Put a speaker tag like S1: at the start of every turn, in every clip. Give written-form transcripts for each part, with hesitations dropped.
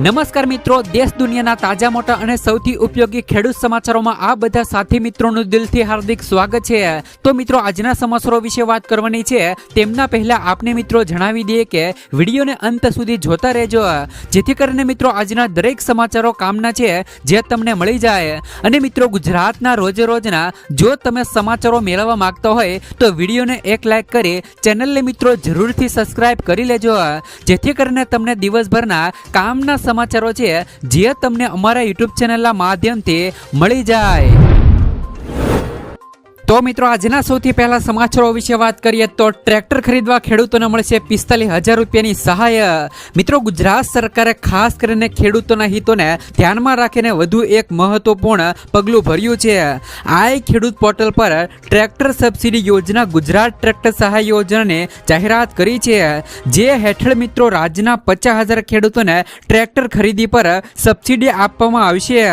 S1: નમસ્કાર મિત્રો, દેશ દુનિયાના તાજા મોટા અને સૌથી ઉપયોગી ખેડૂત સમાચારોમાં આ બધા સાથી મિત્રોનું દિલથી હાર્દિક સ્વાગત છે। તો મિત્રો, આજના સમાચારો વિશે વાત કરવાની છે। તેમના પહેલા આપને મિત્રો જણાવી દઈએ કે વિડીયોને અંત સુધી જોતા રહેજો, જેથી કરીને મિત્રો આજના દરેક સમાચારો કામના છે જે તમને મળી જાય। અને મિત્રો, ગુજરાતના રોજે રોજના જો તમે સમાચારો મેળવવા માંગતા હોય તો વિડીયોને એક લાઈક કરી ચેનલને મિત્રો જરૂરથી સબસ્ક્રાઇબ કરી લેજો, જેથી કરીને તમને દિવસભરના કામના સમાચારો છે જે તમને અમારા YouTube ચેનલના માધ્યમથી મળી જાય। તો મિત્રો, આજના સૌથી પહેલા સમાચારો વિશે વાત કરીએ તો ટ્રેક્ટર ખરીદવા ખેડૂતોને મળશે 45,000 રૂપિયાની સહાય। મિત્રો, ગુજરાત સરકારે ખાસ કરીને ખેડૂતોના હિતોને ધ્યાનમાં રાખીને વધુ એક મહત્વપૂર્ણ પગલું ભર્યું છે। આ ખેડૂત પોર્ટલ પર ટ્રેક્ટર સબસિડી યોજના ગુજરાત ટ્રેક્ટર સહાય યોજનાની જાહેરાત કરી છે, જે હેઠળ મિત્રો રાજ્યના 50,000 ખેડૂતોને ટ્રેક્ટર ખરીદી પર સબસિડી આપવામાં આવશે।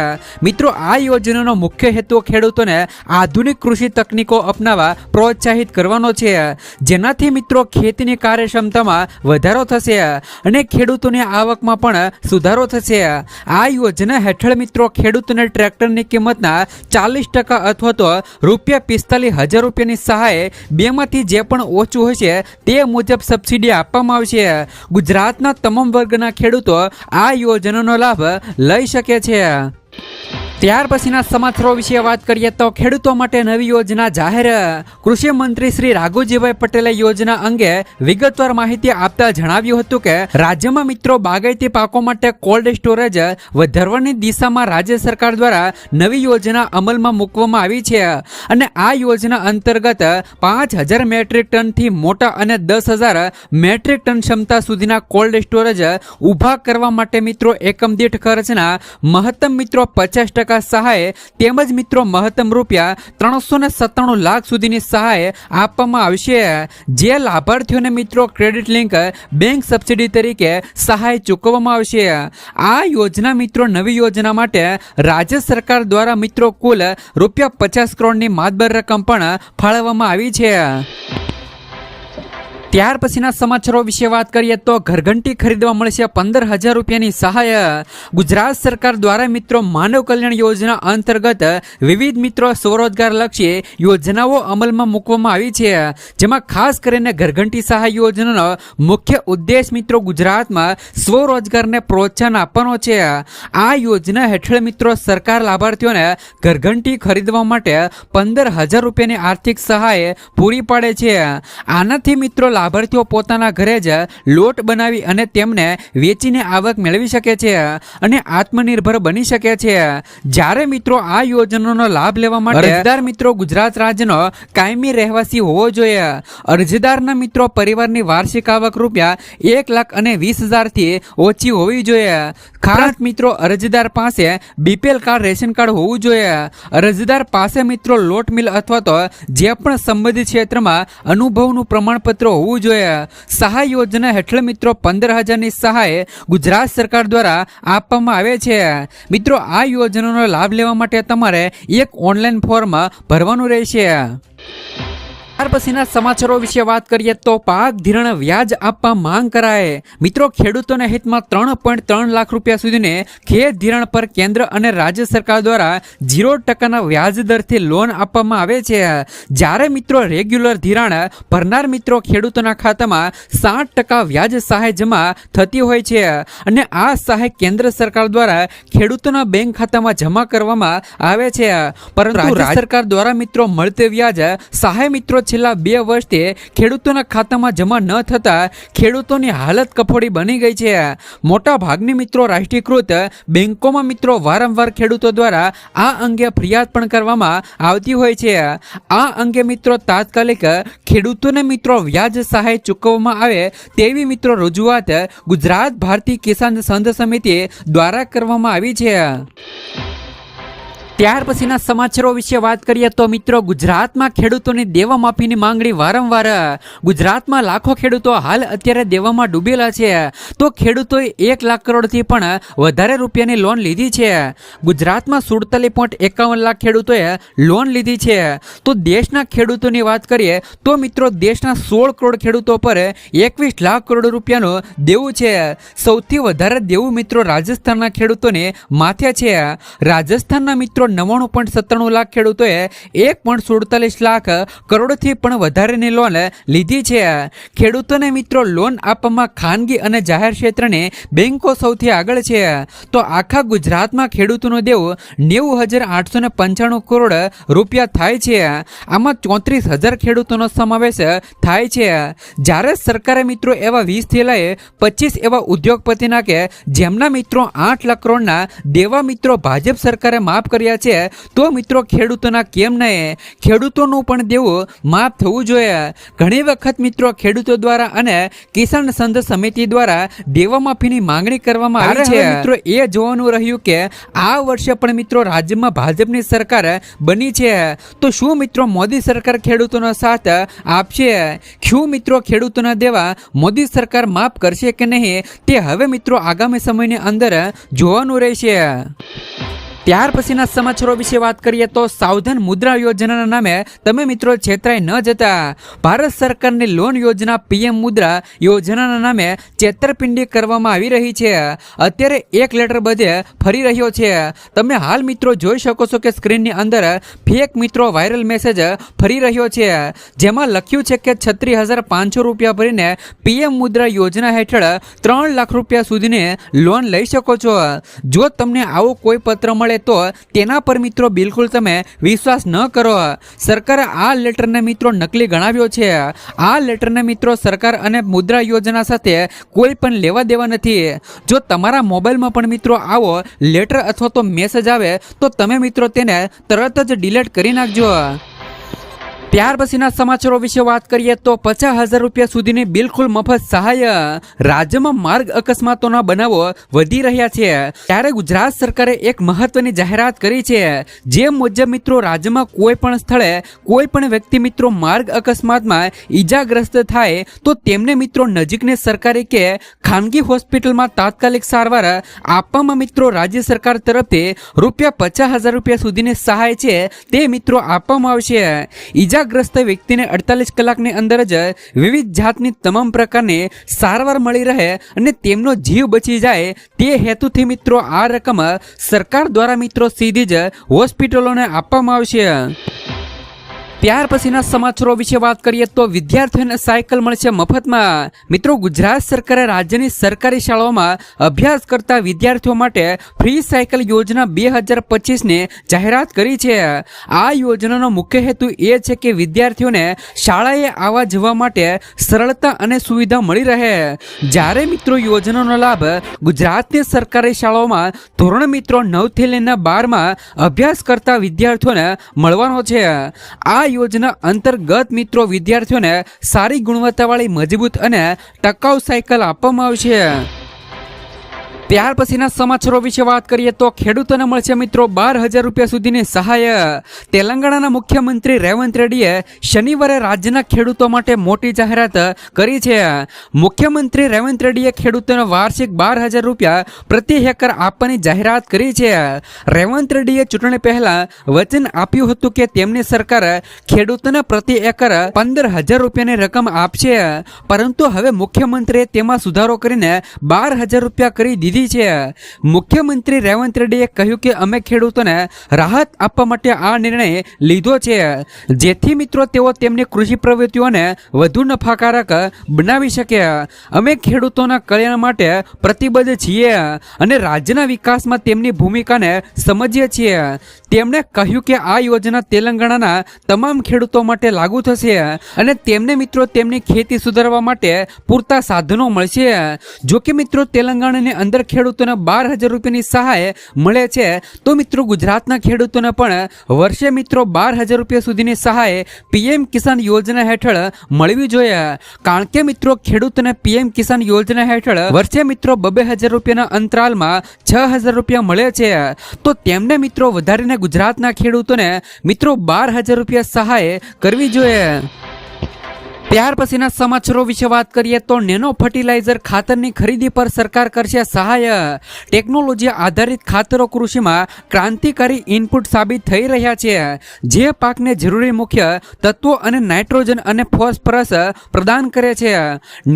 S1: મિત્રો, આ યોજનાનો મુખ્ય હેતુ ખેડૂતોને આધુનિક કૃષિ તકનીકો અપનાવવા પ્રોત્સાહિત કરવાનો છે, જેનાથી મિત્રો ખેતીની કાર્યક્ષમતામાં વધારો થશે અને ખેડૂતોની આવકમાં પણ સુધારો થશે। આ યોજના હેઠળ મિત્રો ખેડૂતોને ટ્રેક્ટરની કિંમતના 40% અથવા તો ₹45,000 રૂપિયાની સહાય બેમાંથી જે પણ ઓછું હશે તે મુજબ સબસિડી આપવામાં આવશે। ગુજરાતના તમામ વર્ગના ખેડૂતો આ યોજનાનો લાભ લઈ શકે છે। ત્યાર પછીના સમાચારો વિશે વાત કરીએ તો ખેડૂતો માટે નવી યોજના જાહેર। કૃષિ મંત્રી શ્રી રાઘુજીભાઈ પટેલે યોજના અંગે વિગતવાર માહિતી આપતા જણાવ્યું હતું કે રાજ્યમાં મિત્રો બાગાયતી પાકો માટે કોલ્ડ સ્ટોરેજ વધારવાની દિશામાં રાજ્ય સરકાર દ્વારા નવી યોજના અમલમાં મૂકવામાં આવી છે અને આ યોજના અંતર્ગત 5,000 મેટ્રિક ટનથી મોટા અને 10,000 મેટ્રિક ટન ક્ષમતા સુધીના કોલ્ડ સ્ટોરેજ ઊભા કરવા માટે મિત્રો એકમ દીઠ ખર્ચના મહત્તમ મિત્રો 50% સહાય તેમજ મિત્રો મહત્તમ ₹397 લાખ સુધીની સહાય આપવામાં આવશે, જે લાભાર્થીઓને મિત્રો ક્રેડિટ લિંક બેંક સબસિડી તરીકે સહાય ચૂકવવામાં આવશે। આ યોજના મિત્રો નવી યોજના માટે રાજ્ય સરકાર દ્વારા મિત્રો કુલ ₹50 કરોડની માતબર રકમ પણ ફાળવવામાં આવી છે। ત્યાર પછીના સમાચારો વિશે વાત કરીએ તો ઘરઘંટી ખરીદવા મળશે 15,000 રૂપિયાની સહાય। ગુજરાત સરકાર દ્વારા મિત્રો માનવ કલ્યાણ યોજના અંતર્ગત વિવિધ મિત્રો સ્વરોજગાર લક્ષી યોજનાઓ અમલમાં મૂકવામાં આવી છે, જેમાં ખાસ કરીને ઘરઘંટી સહાય યોજનાનો મુખ્ય ઉદ્દેશ મિત્રો ગુજરાતમાં સ્વરોજગારને પ્રોત્સાહન આપવાનો છે। આ યોજના હેઠળ મિત્રો સરકાર લાભાર્થીઓને ઘરઘંટી ખરીદવા માટે 15,000 રૂપિયાની આર્થિક સહાય પૂરી પાડે છે। આનાથી મિત્રો લાભાર્થીઓ પોતાના ઘરે જ લોટ બનાવી અને તેમને વેચીને આવક મેળવી શકે છે અને આત્મનિર્ભર બની શકે છે। જ્યારે મિત્રો આ યોજનાનો લાભ લેવા માટે અરજદાર મિત્રો ગુજરાત રાજ્યનો કાયમી રહેવાસી હોવો જોઈએ। અરજદારના મિત્રો પરિવારની વાર્ષિક આવક ₹1,20,000 થી ઓછી હોવી જોઈએ। ખાસ મિત્રો અરજદાર પાસે BPL કાર્ડ રેશન કાર્ડ હોવું જોઈએ। અરજદાર પાસે મિત્રો લોટ મિલ અથવા તો જે પણ સંબંધિત ક્ષેત્રમાં અનુભવનું પ્રમાણપત્ર હોવું જોઈએ। સહાય યોજના હેઠળ મિત્રો 15,000ની સહાય ગુજરાત સરકાર દ્વારા આપવામાં આવે છે। મિત્રો, આ યોજનાનો લાભ લેવા માટે તમારે એક ઓનલાઈન ફોર્મ ભરવાનું રહેશે। ત્યાર પછીના સમાચારો વિશે વાત કરીએ તો પાક ધિરાણ વ્યાજ આપવા માંગ કરાય। મિત્રો, ખેડૂતોના હિતમાં 3.3 લાખ રૂપિયા સુધીની ખેત ધિરાણ પર કેન્દ્ર અને રાજ્ય સરકાર દ્વારા 0% વ્યાજ દરથી લોન આપવામાં આવે છે, જ્યારે મિત્રો રેગ્યુલર ધિરાણ ભરનાર મિત્રો ખેડૂતોના ખાતામાં 60% વ્યાજ સહાય જમા થતી હોય છે અને આ સહાય કેન્દ્ર સરકાર દ્વારા ખેડૂતોના બેંક ખાતામાં જમા કરવામાં આવે છે, પરંતુ રાજ્ય સરકાર દ્વારા મિત્રો મળતે વ્યાજ સહાય મિત્રો છેલ્લા 2 વર્ષથી ખેડૂતોના ખાતામાં જમા ન થતા ખેડૂતોની હાલત કફોડી બની ગઈ છે। મોટા ભાગની મિત્રો રાષ્ટ્રીયકૃત બેંકોમાં મિત્રો વારંવાર ખેડૂતો દ્વારા આ અંગે ફરિયાદ પણ કરવામાં આવતી હોય છે। આ અંગે મિત્રો તાત્કાલિક ખેડૂતોને મિત્રો વ્યાજ સહાય ચૂકવવામાં આવે તેવી મિત્રો રજૂઆત ગુજરાત ભારતીય કિસાન સંઘ સમિતિ દ્વારા કરવામાં આવી છે। ત્યાર પછીના સમાચારો વિશે વાત કરીએ તો મિત્રો ગુજરાતમાં ખેડૂતોની દેવા માફીની માંગણી વારંવાર. ગુજરાતમાં લાખો ખેડૂતો હાલ અત્યારે દેવામાં ડૂબેલા છે, તો ખેડૂતોએ 1 લાખ કરોડથી પણ વધારે રૂપિયાની લોન લીધી છે. ગુજરાતમાં 47.51 લાખ ખેડૂતોએ લોન લીધી છે. તો દેશના ખેડૂતોની વાત કરીએ તો મિત્રો દેશના 16 કરોડ ખેડૂતો પર 21 લાખ કરોડ રૂપિયાનું દેવું છે. સૌથી વધારે દેવું મિત્રો રાજસ્થાનના ખેડૂતોને માથે છે. રાજસ્થાનના મિત્રો 99.97 લાખ ખેડૂતોએ 1.47 લાખ કરોડથી પણ વધારેની લોન લીધી છે. ખેડૂતોને મિત્રો લોન આપવામાં ખાનગી અને જાહેર ક્ષેત્રની બેંકો સૌથી આગળ છે. તો આખા ગુજરાતમાં ખેડૂતોનું દેવું 90,895 કરોડ રૂપિયા થાય છે. આમાં 34,000 ખેડૂતોનો સમાવેશ થાય છે. જ્યારે સરકારે મિત્રો એવા 20 થી લઈ 25 એવા ઉદ્યોગપતિના કે જેમના મિત્રો 8 લાખ કરોડના દેવા મિત્રો ભાજપ સરકારે માફ કર્યા છે, તો મિત્રો ખેડૂતોના કેમ નહીં? ખેડૂતોનું પણ દેવું માફ થવું જોઈએ. ઘણી વખત મિત્રો ખેડૂતો દ્વારા અને કિસાન સંઘ સમિતિ દ્વારા દેવા માફીની માંગણી કરવામાં આવી છે. મિત્રો એ જોવાનું રહ્યું કે આ વર્ષે પણ મિત્રો રાજ્યમાં ભાજપની સરકાર બની છે, તો શું મિત્રો મોદી સરકાર ખેડૂતોનો સાથ આપશે? શું મિત્રો ખેડૂતોના દેવા મોદી સરકાર માફ કરશે કે નહીં, તે હવે મિત્રો આગામી સમયની અંદર જોવાનું રહેશે. ત્યાર પછીના સમાચારો વિશે વાત કરીએ તો સાવધાન મુદ્રા યોજનાના નામે તમે મિત્રો છેતરાઈ ન જતા. ભારત સરકારની લોન યોજના પીએમ મુદ્રા યોજનાના નામે છેતરપિંડી કરવામાં આવી રહી છે. અત્યારે એક લેટર બધે ફરી રહ્યો છે. તમે હાલ મિત્રો જોઈ શકો છો કે સ્ક્રીનની અંદર ફેક મિત્રો વાયરલ મેસેજ ફરી રહ્યો છે, જેમાં લખ્યું છે કે 36,500 રૂપિયા ભરીને પીએમ મુદ્રા યોજના હેઠળ 3 લાખ રૂપિયા સુધીની લોન લઈ શકો છો. જો તમને આવો કોઈ પત્ર મળે તો તેના પર મિત્રો બિલકુલ તમે વિશ્વાસ ન કરો. સરકારે આ લેટરને મિત્રો નકલી ગણાવ્યો છે. આ લેટરને મિત્રો સરકાર અને મુદ્રા યોજના સાથે કોઈ પણ લેવા દેવા નથી. જો તમારા મોબાઈલમાં પણ મિત્રો આવો લેટર અથવા તો મેસેજ આવે તો તમે મિત્રો તેને તરત જ ડિલીટ કરી નાખજો. ત્યાર પછીના સમાચારો વિશે વાત કરીએ તો 50,000 રૂપિયા સુધીની બિલકુલ મફત સહાય. રાજ્યમાં માર્ગ અકસ્માતોના બનાવો વધી રહ્યા છે, ત્યારે ગુજરાત સરકારે એક મહત્વની જાહેરાત કરી છે. જે મુજબ મિત્રો રાજ્યમાં કોઈ પણ સ્થળે કોઈ પણ વ્યક્તિ મિત્રો માર્ગ અકસ્માતમાં ઈજાગ્રસ્ત થાય તો તેમને મિત્રો નજીકની સરકારી કે ખાનગી હોસ્પિટલમાં તાત્કાલિક સારવાર આપવામાં મિત્રો રાજ્ય સરકાર તરફથી ₹50,000 રૂપિયા સુધીની સહાય છે તે મિત્રો આપવામાં આવશે. ઈજાગ્રસ્ત વ્યક્તિને 48 કલાકની અંદર જ વિવિધ જાતની તમામ પ્રકારની સારવાર મળી રહે અને તેમનો જીવ બચી જાય તે હેતુથી મિત્રો આ રકમ સરકાર દ્વારા મિત્રો સીધી જ હોસ્પિટલોને આપવામાં આવશે. ત્યાર પછીના સમાચારો વિશે વાત કરીએ તો વિદ્યાર્થીઓને સાયકલ મળશે મફતમાં. મિત્રો ગુજરાત સરકારે રાજ્યની સરકારી શાળાઓમાં અભ્યાસ કરતા વિદ્યાર્થીઓ માટે ફ્રી સાયકલ યોજના 2025ની જાહેરાત કરી છે. આ યોજનાનો મુખ્ય હેતુ એ છે કે વિદ્યાર્થીઓને શાળાએ આવવા જવા માટે સરળતા અને સુવિધા મળી રહે. જ્યારે મિત્રો યોજનાનો લાભ ગુજરાતની સરકારી શાળાઓમાં ધોરણ મિત્રો 9 થી લઈને 12માં અભ્યાસ કરતા વિદ્યાર્થીઓને મળવાનો છે. આ યોજના અંતર્ગત મિત્રો વિદ્યાર્થીઓને સારી ગુણવત્તાવાળી મજબૂત અને ટકાઉ સાયકલ આપવામાં આવશે. ત્યાર પછીના સમાચારો વિશે વાત કરીએ તો ખેડૂતોને મળશે મિત્રો 12,000 રૂપિયા સુધીની સહાય. તેલંગાણાના મુખ્યમંત્રી રેવંત રેડ્ડીએ શનિવારે રાજ્યના ખેડૂતો માટે મોટી જાહેરાત કરી છે. મુખ્યમંત્રી રેવંત રેડ્ડીએ ખેડૂતોને વાર્ષિક 12,000 રૂપિયા પ્રતિ હેક્ટર આપવાની જાહેરાત કરી છે. રેવંત રેડ્ડીએ ચૂંટણી પહેલા વચન આપ્યું હતું કે તેમની સરકાર ખેડૂતોને પ્રતિ એકર 15,000 રૂપિયાની રકમ આપશે, પરંતુ હવે મુખ્યમંત્રીએ તેમાં સુધારો કરીને 12,000 રૂપિયા કરી દીધી છે. મુખ્યમંત્રી રેવંત રેડ્ડીએ કહ્યું કે અમે ખેડૂતોને રાહત આપવા માટે આ નિર્ણય લીધો છે, જેથી મિત્રો તેઓ તેમની કૃષિ પ્રવૃત્તિઓને વધુ નફાકારક બનાવી શકે. અમે ખેડૂતોના કલ્યાણ માટે પ્રતિબદ્ધ છીએ અને રાજ્યના વિકાસમાં તેમની ભૂમિકાને સમજીએ છીએ. તેમણે કહ્યું કે આ યોજના તેલંગાણાના તમામ ખેડૂતો માટે લાગુ થશે અને તેમને મિત્રો તેમની ખેતી સુધારવા માટે પૂરતા સાધનો મળશે. જો કે મિત્રો તેલંગાણાની અંદર ખેડૂતોને 12,000 રૂપિયાની સહાય મળે છે, તો મિત્રો ગુજરાતના ખેડૂતોને પણ વર્ષે મિત્રો 12,000 રૂપિયા સુધીની સહાય પીએમ કિસાન યોજના હેઠળ મળવી જોઈએ. કારણ કે મિત્રો ખેડૂતોને પીએમ કિસાન યોજના હેઠળ વર્ષે મિત્રો 2,000 રૂપિયાના અંતરાલમાં 6,000 રૂપિયા મળે છે, તો તેમને મિત્રો વધારીને ગુજરાતના ખેડૂતોને મિત્રો 12,000 રૂપિયા સહાય કરવી જોઈએ. ત્યાર પછીના સમાચારો વિશે વાત કરીએ તો નેનો ફર્ટિલાઇઝર ખાતરની ખરીદી પર સરકાર કરશે સહાય. ટેકનોલોજી આધારિત ખાતરો કૃષિમાં ક્રાંતિકારી ઇનપુટ સાબિત થઈ રહ્યા છે, જે પાકને જરૂરી મુખ્ય તત્વો અને નાઇટ્રોજન અને ફોસ્ફરસ પ્રદાન કરે છે.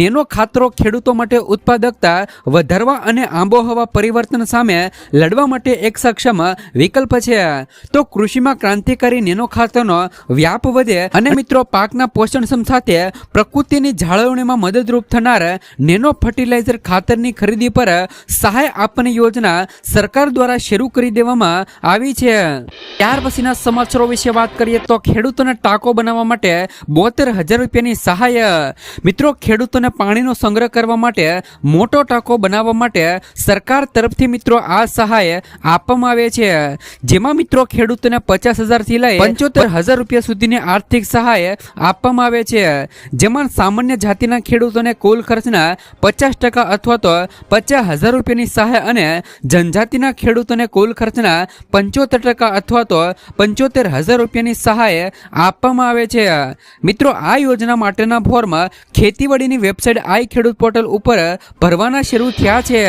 S1: નેનો ખાતરો ખેડૂતો માટે ઉત્પાદકતા વધારવા અને આબોહવા પરિવર્તન સામે લડવા માટે એક સક્ષમ વિકલ્પ છે. તો કૃષિમાં ક્રાંતિકારી નેનો ખાતરનો વ્યાપ વધે અને મિત્રો પાકના પોષણક્ષમ સાથે પ્રકૃતિની જાળવણીમાં મદદરૂપ થનાર નેનો ફર્ટિલાઇઝર ખાતરની ખરીદી પર સહાય આપવાની યોજના સરકાર દ્વારા શરૂ કરી દેવામાં આવી છે. ત્યાર પછીના સમાચારો વિશે વાત કરીએ તો ખેડૂતોને ટાંકો બનાવવા માટે 72,000 રૂપિયાની સહાય. મિત્રો ખેડૂતોને પાણીનો સંગ્રહ કરવા માટે મોટો ટાંકો બનાવવા માટે સરકાર તરફથી મિત્રો આ સહાય આપવામાં આવે છે, જેમાં મિત્રો ખેડૂતોને 50,000 થી લઈ 75,000 રૂપિયા સુધીની આર્થિક સહાય આપવામાં આવે છે, જેમાં સામાન્ય જાતિના ખેડૂતોને કુલ ખર્ચના 50% અથવા તો 50,000 રૂપિયાની સહાય અને જનજાતિના ખેડૂતોને કુલ ખર્ચના 75% અથવા તો 75,000 રૂપિયાની સહાય આપવામાં આવે છે. મિત્રો આ યોજના માટેના ફોર્મ ખેતીવાડીની વેબસાઇટ આઈ ખેડૂત પોર્ટલ ઉપર ભરવાના શરૂ થયા છે.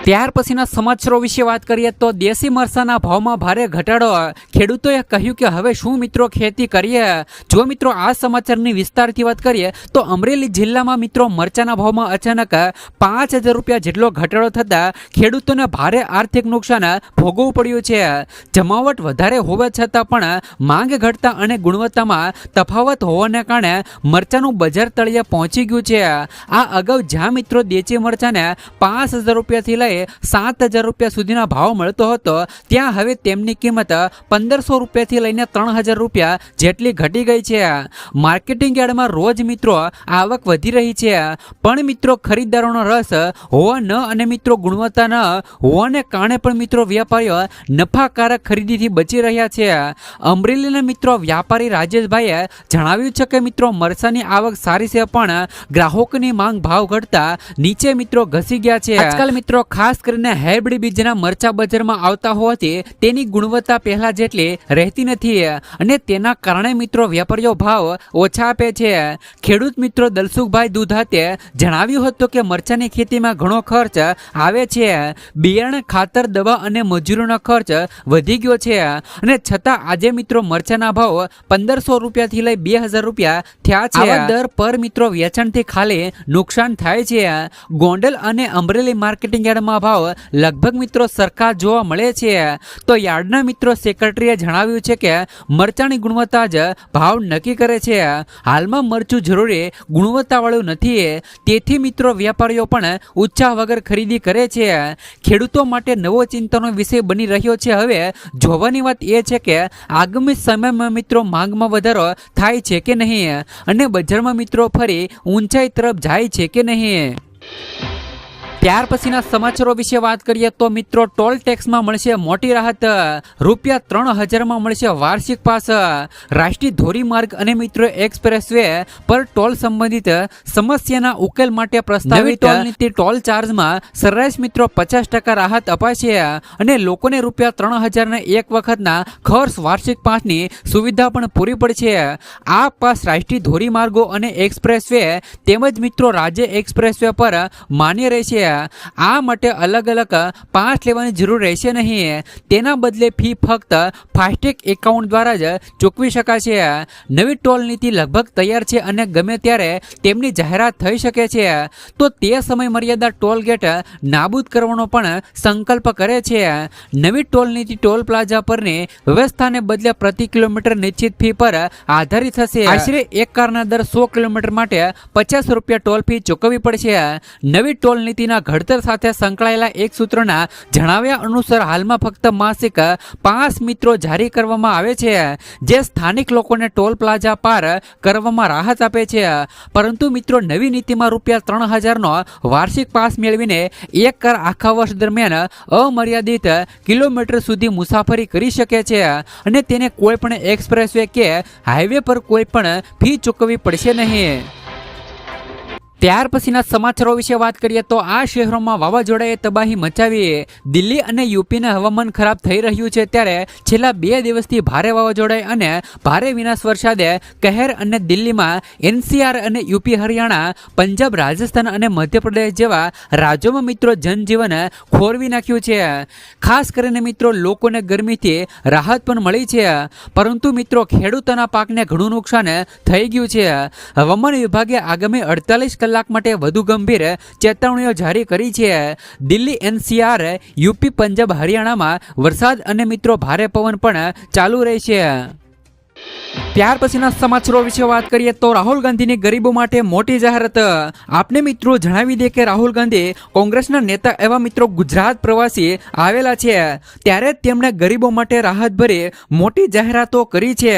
S1: ત્યાર પછીના સમાચારો વિશે વાત કરીએ તો દેશી મરચાના ભાવમાં ભારે ઘટાડો. ખેડૂતોએ કહ્યું કે હવે શું મિત્રો ખેતી કરીએ. જો મિત્રો આ સમાચારની વિસ્તારથી વાત કરીએ તો અમરેલી જિલ્લામાં મિત્રો મરચાના ભાવમાં અચાનક 5,000 રૂપિયા જેટલો ઘટાડો થતાં ખેડૂતોને ભારે આર્થિક નુકસાન ભોગવવું પડ્યું છે. જમાવટ વધારે હોવા છતાં પણ માંગ ઘટતા અને ગુણવત્તામાં તફાવત હોવાને કારણે મરચાનું બજાર તળિયે પહોંચી ગયું છે. આ અગાઉ જ્યાં મિત્રો દેશી મરચાને 5,000 રૂપિયાથી લઈ 7,000 રૂપિયા સુધીના ભાવ મળતો હતો, ત્યાં હવે તેમની કિંમત 1,500 રૂપિયાથી લઈને 3,000 રૂપિયા જેટલી ઘટી ગઈ છે. માર્કેટિંગ યાર્ડમાં રોજ મિત્રો આવક વધી રહી છે, પણ મિત્રો ખરીદદારોનો રસ હોવા ન અને મિત્રો ગુણવત્તા ન હોવાને કારણે પણ મિત્રો વેપારીઓ નફાકારક ખરીદીથી બચી રહ્યા છે. અમરેલીના મિત્રો વ્યાપારી રાજેશભાઈએ જણાવ્યું છે કે મિત્રો મરચાની આવક સારી છે, પણ ગ્રાહકોની માંગ ભાવ ઘટતા નીચે મિત્રો ઘસી ગયા છે. આજકાલ મિત્રો ખાસ કરીને હાઇબ્રિડ બીજના મરચા બજારમાં આવતા હોવાથી તેની ગુણવત્તા પહેલા જેટલી રહેતી નથી અને તેના કારણે મિત્રો વેપારીઓ ભાવ ઓછા આપે છે. ખેડૂત મિત્રો દલસુખભાઈ દુધાતે જણાવ્યું હતું કે મરચાની ખેતીમાં ઘણો ખર્ચ આવે છે. બિયારણ, ખાતર, દવા અને મજૂરીનો ખર્ચ વધી ગયો છે અને છતાં આજે મિત્રો મરચાના ભાવ 1,500 રૂપિયાથી લઈ 2,000 રૂપિયા થયા છે. આવા દર પર મિત્રો વેચાણથી ખાલી નુકસાન થાય છે. ગોંડલ અને અમરેલી માર્કેટિંગ યાર્ડમાં ભાવ લગભગ મિત્રો સરખા જોવા મળે છે. તો યાર્ડના મિત્રો સેક્રેટરીએ જણાવ્યું છે કે મરચાની ગુણવત્તા જ ભાવ નક્કી કરે છે. હાલમાં મરચું જરૂરી ગુણવત્તાવાળું નથી, તેથી મિત્રો વેપારીઓ પણ ઉત્સાહ વગર ખરીદી કરે છે. ખેડૂતો માટે નવો ચિંતાનો વિષય બની રહ્યો છે. હવે જોવાની વાત એ છે કે આગામી સમયમાં મિત્રો માંગમાં વધારો થાય છે કે નહીં અને બજારમાં મિત્રો ફરી ઊંચાઈ તરફ જાય છે કે નહીં. ત્યાર પછીના સમાચારો વિશે વાત કરીએ તો મિત્રો ટોલ ટેક્સમાં મળશે મોટી રાહત. રૂપિયા 3,000માં મળશે વાર્ષિક પાસ. રાષ્ટ્રીય ધોરીમાર્ગ અને મિત્રો એક્સપ્રેસ વે પર ટોલ સંબંધિત સમસ્યાના ઉકેલ માટે પ્રસ્તાવિત ટોલ નીતિ ટોલ ચાર્જમાં સરેરાશ મિત્રો 50% રાહત અપાશે અને લોકોને રૂપિયા 3,000ના એક વખતના ખર્ચ વાર્ષિક પાસની સુવિધા પણ પૂરી પડશે. આ પાસ રાષ્ટ્રીય ધોરીમાર્ગો અને એક્સપ્રેસ વે તેમજ મિત્રો રાજ્ય એક્સપ્રેસ વે પર માન્ય રહેશે. આ માટે અલગ અલગ પાસ લેવાની જરૂર રહેશે નહીં. તેના બદલે ફી ફક્ત ફાસ્ટેગ એકાઉન્ટ દ્વારા જ ચૂકવી શકાશે. નવી ટોલ નીતિ લગભગ તૈયાર છે અને ગમે ત્યારે તેમની જાહેરાત થઈ શકે છે. તો તે સમય મર્યાદા ટોલ ગેટ નાબૂદ કરવાનો પણ સંકલ્પ કરે છે. નવી ટોલ નીતિ ટોલ પ્લાઝા પરની વ્યવસ્થાને બદલે પ્રતિ કિલોમીટર નિશ્ચિત ફી પર આધારિત થશે. આશરે એક કારના દર 100 કિલોમીટર માટે 50 રૂપિયા ટોલ ફી ચૂકવવી પડશે. નવી ટોલ નીતિના ઘડતર સાથે સંકળાયેલા એક સૂત્રના જણાવ્યા અનુસાર હાલમાં ફક્ત માસિક 5 મિત્રો જારી કરવામાં આવે છે, જે સ્થાનિક લોકોને ટોલ પ્લાઝા પાર કરવામાં રાહત આપે છે. પરંતુ મિત્રો નવી નીતિમાં ₹3000નો વાર્ષિક પાસ મેળવીને એક કાર આખા વર્ષ દરમિયાન અમર્યાદિત કિલોમીટર સુધી મુસાફરી કરી શકે છે અને તેને કોઈ પણ એક્સપ્રેસવે કે હાઈવે પર કોઈ પણ ફી ચૂકવવી પડશે નહીં. ત્યાર પછીના સમાચારો વિશે વાત કરીએ તો આ શહેરોમાં વાવાઝોડાએ તબાહી મચાવી. દિલ્હી અને યુપીના હવામાન ખરાબ થઈ રહ્યું છે, ત્યારે છેલ્લા 2 દિવસથી ભારે વાવાઝોડાએ અને ભારે વિનાશ વરસાદે કહેર અને દિલ્હીમાં એનસીઆર અને યુપી, હરિયાણા, પંજાબ, રાજસ્થાન અને મધ્યપ્રદેશ જેવા રાજ્યોમાં મિત્રો જનજીવન ખોરવી નાખ્યું છે. ખાસ કરીને મિત્રો લોકોને ગરમીથી રાહત પણ મળી છે, પરંતુ મિત્રો ખેડૂતોના પાકને ઘણું નુકસાન થઈ ગયું છે. હવામાન વિભાગે આગામી 48 કલાક માટે વધુ ગંભીર ચેતવણીઓ જારી કરી છે. દિલ્હી, એનસીઆર, યુપી, પંજાબ, હરિયાણામાં વરસાદ અને મિત્રો ભારે પવન પણ ચાલુ રહેશે. ત્યાર પછીના સમાચારો વિશે વાત કરીએ તો રાહુલ ગાંધીની ગરીબો માટે મોટી જાહેરાત. આપને મિત્રો જણાવી દે કે રાહુલ ગાંધી કોંગ્રેસના નેતા એવા મિત્રો ગુજરાત પ્રવાસી આવેલા છે, ત્યારે તેમણે ગરીબો માટે રાહતભરી મોટી જાહેરાતો કરી છે.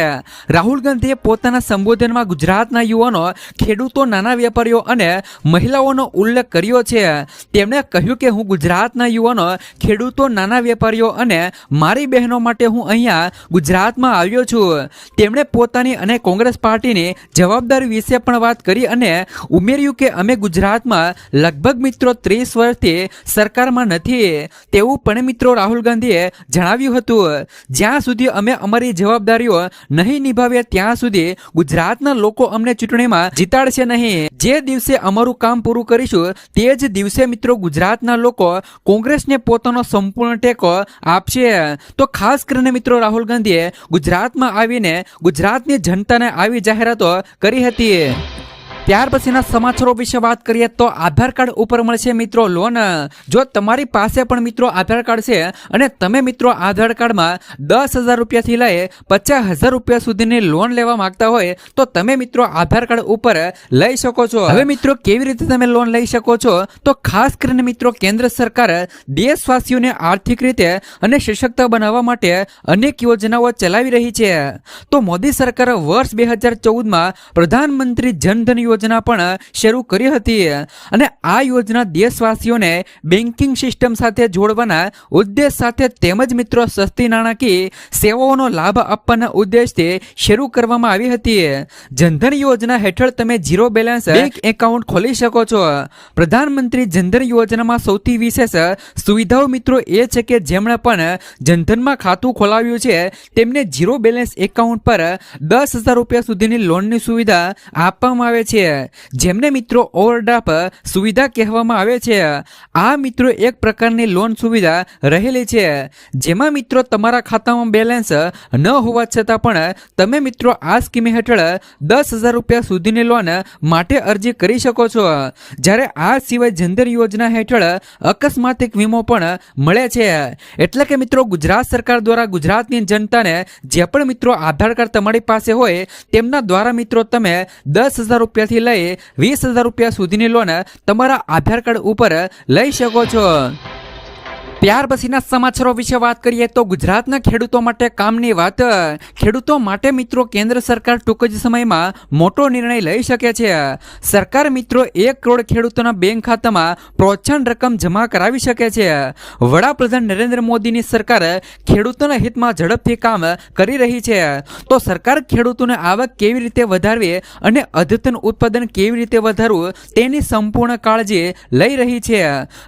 S1: રાહુલ ગાંધીએ પોતાના સંબોધનમાં ગુજરાતના યુવાનો, ખેડૂતો, નાના વેપારીઓ અને મહિલાઓનો ઉલ્લેખ કર્યો છે. તેમણે કહ્યું કે હું ગુજરાતના યુવાનો, ખેડૂતો, નાના વેપારીઓ અને મારી બહેનો માટે હું અહીંયા ગુજરાતમાં આવ્યો છું. તેમણે પોતાની અને કોંગ્રેસ પાર્ટીની જવાબદારી વિશે પણ વાત કરી અને ઉમેર્યું કે અમે ગુજરાતમાં લગભગ મિત્રો 30 વર્ષથી સરકારમાં નથી તેવું પણ મિત્રો રાહુલ ગાંધીએ જણાવ્યું હતું. જ્યાં સુધી અમે અમારી જવાબદારીઓ નહીં નિભાવીએ ત્યાં સુધી ગુજરાતના લોકો અમને ચૂંટણીમાં જીતાડશે નહીં. જે દિવસે અમારું કામ પૂરું કરીશું તે જ દિવસે મિત્રો ગુજરાતના લોકો કોંગ્રેસને પોતાનો સંપૂર્ણ ટેકો આપશે. તો ખાસ કરીને મિત્રો રાહુલ ગાંધીએ ગુજરાતમાં આવીને ગુજરાતની જનતાને આવી જાહેરાતો કરી હતી. ત્યાર પછીના સમાચારો વિશે વાત કરીએ તો આધાર કાર્ડ ઉપર મળશે મિત્રો લોન. જો તમારી પાસે પણ મિત્રો આધાર કાર્ડ છે અને તમે મિત્રો આધાર કાર્ડમાં ₹10,000 લઈ ₹50,000 સુધીની લોન લેવા માંગતા હોય તો તમે મિત્રો આધાર કાર્ડ ઉપર લઈ શકો છો. હવે મિત્રો કેવી રીતે તમે લોન લઈ શકો છો, તો ખાસ કરીને મિત્રો કેન્દ્ર સરકાર દેશવાસીઓને આર્થિક રીતે અને સશક્ત બનાવવા માટે અનેક યોજનાઓ ચલાવી રહી છે. તો મોદી સરકાર વર્ષ 2014માં પ્રધાનમંત્રી જનધન યોજના પણ શરૂ કરી હતી અને આ યોજના દેશવાસીઓને બેન્કિંગ સિસ્ટમ સાથે જોડવાના ઉદ્દેશ સાથે તેમજ મિત્રો સસ્તી નાણાકીય સેવાઓનો લાભ આપવાના ઉદ્દેશથી શરૂ કરવામાં આવી હતી. જનધન યોજના હેઠળ તમે ઝીરો બેલેન્સ બેંક એકાઉન્ટ ખોલી શકો છો. પ્રધાનમંત્રી જનધન યોજનામાં સૌથી વિશેષ સુવિધાઓ મિત્રો એ છે કે જેમણે પણ જનધનમાં ખાતું ખોલાવ્યું છે તેમને ઝીરો બેલેન્સ એકાઉન્ટ પર ₹10,000 સુધીની લોનની સુવિધા આપવામાં આવે છે, જેમને મિત્રો ઓવરડ્રાફ્ટ સુવિધા કહેવામાં આવે છે. આ મિત્રો એક પ્રકારની લોન સુવિધા રહેલી છે, જેમાં મિત્રો તમારા ખાતામાં બેલેન્સ ન હોવા છતાં પણ તમે મિત્રો આ સ્કીમ હેઠળ ₹10,000 સુધીની લોન માટે અરજી કરી શકો છો. જ્યારે આ સિવાય જનધન યોજના હેઠળ અકસ્માતિક વીમો પણ મળે છે. એટલે કે મિત્રો ગુજરાત સરકાર દ્વારા ગુજરાતની જનતાને જે પણ મિત્રો આધાર કાર્ડ તમારી પાસે હોય તેમના દ્વારા મિત્રો તમે ₹10,000 થી લઈ ₹20,000 સુધીની લોન તમારા આધાર કાર્ડ ઉપર લઈ શકો છો. ત્યાર પછીના સમાચારો વિશે વાત કરીએ તો ગુજરાતના ખેડૂતો માટે કામની વાત. ખેડૂતો માટે મિત્રો કેન્દ્ર સરકાર ટૂંક જ સમયમાં મોટો નિર્ણય લઈ શકે છે. સરકાર મિત્રો 1 કરોડ ખેડૂતોના બેંક ખાતામાં પ્રોત્સાહન રકમ જમા કરાવી શકે છે. વડાપ્રધાન નરેન્દ્ર મોદીની સરકાર ખેડૂતોના હિતમાં ઝડપથી કામ કરી રહી છે. તો સરકાર ખેડૂતોને આવક કેવી રીતે વધારવી અને અદ્યતન ઉત્પાદન કેવી રીતે વધારવું તેની સંપૂર્ણ કાળજી લઈ રહી છે.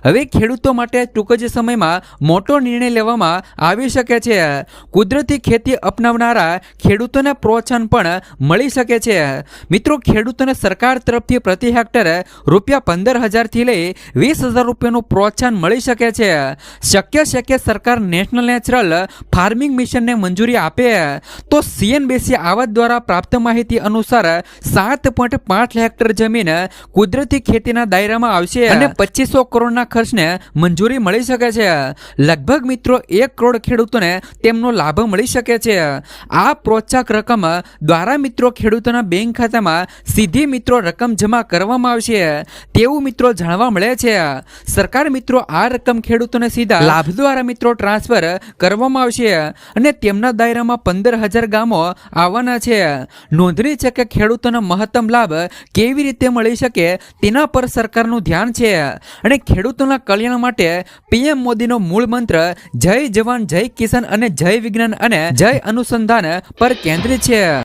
S1: હવે ખેડૂતો માટે ટૂંક જ સમયમાં મોટો નિર્ણય લેવામાં આવી શકે છે. કુદરતી ખેતી અપનાવનારા ખેડૂતોને પ્રોત્સાહન પણ મળી શકે છે. મિત્રો ખેડૂતોને સરકાર તરફથી પ્રતિ હેક્ટર ₹15,000 થી લઈ ₹20,000 પ્રોત્સાહન મળી શકે છે. શક્ય છે કે સરકાર નેશનલ નેચરલ ફાર્મિંગ મિશનને મંજૂરી આપે તો CNBC આવક દ્વારા પ્રાપ્ત માહિતી અનુસાર 7.5 હેક્ટર જમીન કુદરતી ખેતીના દાયરામાં આવશે અને 2500 કરોડના ખર્ચને મંજૂરી મળી શકે છે. લગભગ મિત્રો 1 કરોડ ખેડૂતોને તેમનો લાભ મળી શકે છે. આ પ્રોત્સાહક રકમ દ્વારા મિત્રો ખેડૂતોના બેંક ખાતામાં સીધી મિત્રો રકમ જમા કરવામાં આવશે તેવું મિત્રો જાણવા મળે છે. સરકાર મિત્રો આ રકમ ખેડૂતોને સીધા લાભ દ્વારા મિત્રો ટ્રાન્સફર કરવામાં આવશે અને તેમના દાયરામાં 15,000 ગામો આવવાના છે. નોંધનીય છે કે ખેડૂતોનો મહત્તમ લાભ કેવી રીતે મળી શકે તેના પર સરકારનું ધ્યાન છે અને ખેડૂતોના કલ્યાણ માટે પીએમ મોદીનો મૂળ મંત્ર જય જવાન જય કિસાન અને જય વિજ્ઞાન અને જય અનુસંધાન પર કેન્દ્રિત છે.